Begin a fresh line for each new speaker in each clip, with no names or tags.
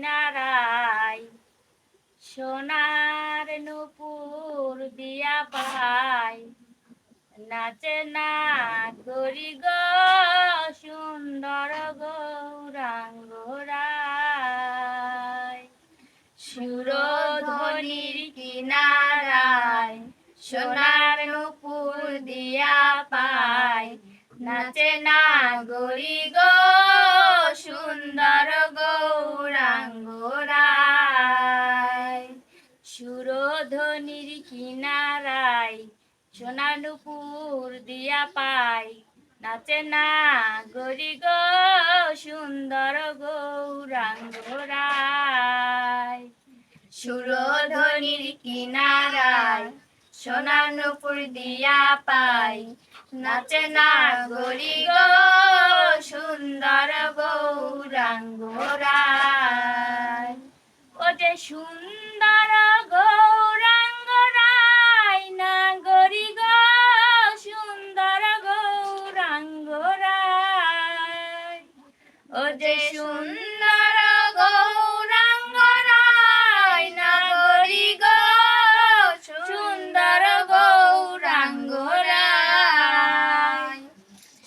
কিনারায় সোনার নুপুর দিয়া পাই নাচে না গরি গো সুন্দর গৌরাঙ্গরায় সুরধ্বনির কিনারায় সোনার নুপুর দিয়া পাই নাচে না গরি গো সুন্দর গৌরাঙ্গরায় সুরধ্বনির কিনারায় সোনার নুপুর দিয়া পাই নাচে না গরি গো সুন্দর গৌরাঙ্গরায় সুরধ্বনির কিনারায় সোনার নুপুর দিয়া পাই নাচে না গরি গো সুন্দর গৌরাঙ্গরায় ও যে সুন্দর গৌরাঙ্গরায় না গরি গো সুন্দর গৌরাঙ্গরায় ও যে সুন্দর গৌরাঙ্গরায় না গরি গো সুন্দর গৌরাঙ্গরায়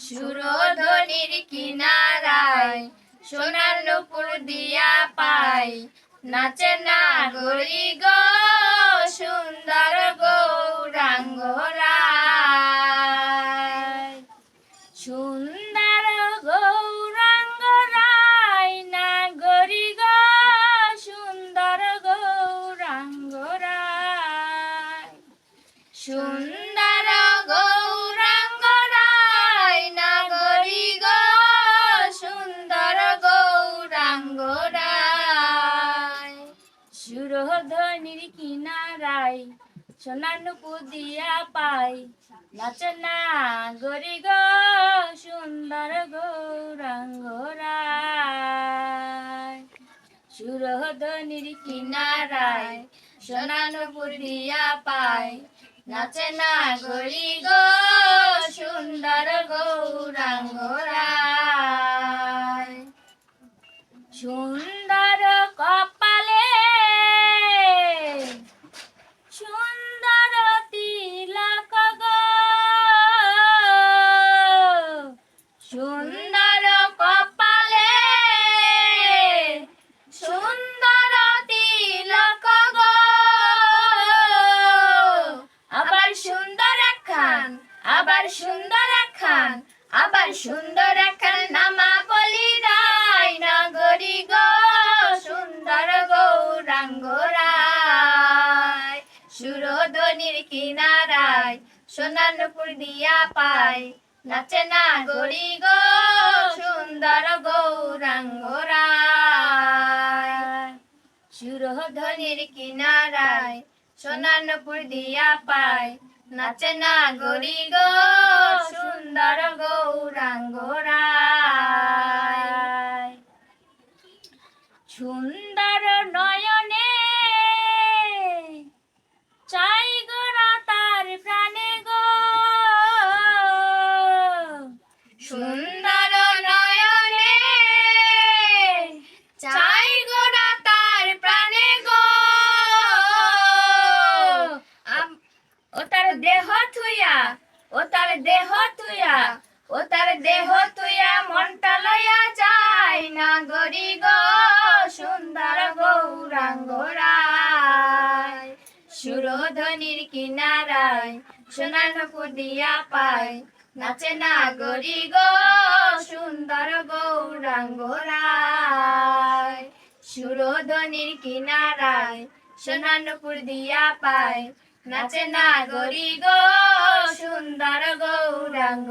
সুরধ্বনির কিনারায় সোনার নুপুর দিয়া পাই নাচে না গরি গো সুন্দর গৌরাঙ্গরায় সুন্দর গৌরাঙ্গরায় না গরি গো সুন্দর গৌরাঙ্গরায় সুন্দর গৌরাঙ্গরায় না গরি গো সুন্দর গৌরাঙ্গরায় সুরধ্বনির কিনারায় সোনার নুপুর দিয়া পাই নাচে না গরি গো সুন্দর গৌরাঙ্গরায় সুরধ্বনির কিনারায় সোনার নুপুর দিয়া পাই নাচে না গরি গো সুন্দর গৌরাঙ্গরায় সুন্দর কপালে সুন্দর তিলক গো সুন্দর কপালে সুন্দর তিলক গো আবার সুন্দর একখান নামা বলি রায় না গরি গো সুন্দর গৌরাঙ্গরায় সুরধ্বনির কিনারায় সোনার নুপুর দিয়া পাই নাচে না গরি গো সুন্দর গৌরাঙ্গরায় সুরধ্বনির কিনারায় সোনার নুপুর দিয়া পাই নাচে না গরি গো সুন্দর গৌরাঙ্গরায় সুন্দর নয়নে চাই গোরা তার প্রাণে গো সুন্দর নয়নে চাই গোরা তার প্রাণে গো ও তার দেহ থুইয়া মনটা লইয়া যায় না গরি গো সুন্দর গৌরাঙ্গরায় সুরধ্বনির কিনারায় সোনার নুপুর দিয়া পাই নাচে না গরি গো সুন্দর গৌরাঙ্গরায় সুরধ্বনির কিনারায় সোনার নুপুর দিয়া পাই নাচে না গরি গো সুন্দর গৌরাঙ্গরায়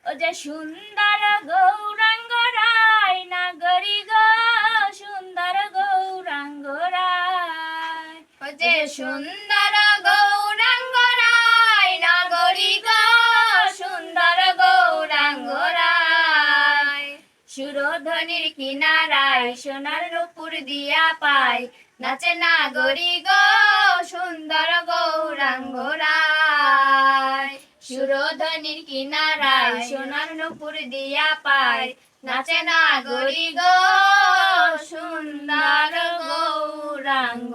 ও যে সুন্দর গৌরাঙ্গরায় না গরি গো সুন্দর গৌরাঙ্গরায় ও যে সুন্দর গৌরাঙ্গরায় না গরি গো সুন্দর গৌরাঙ্গরায় সুরধ্বনির কিনারায় সোনার নুপুর দিয়া পাই নাচে না গরি গো সুন্দর গৌরাঙ্গরায় সুরধ্বনির কিনারায় সোনার নুপুর দিয়া পাই নাচে নাগরী গো সুন্দর গৌরাঙ্গ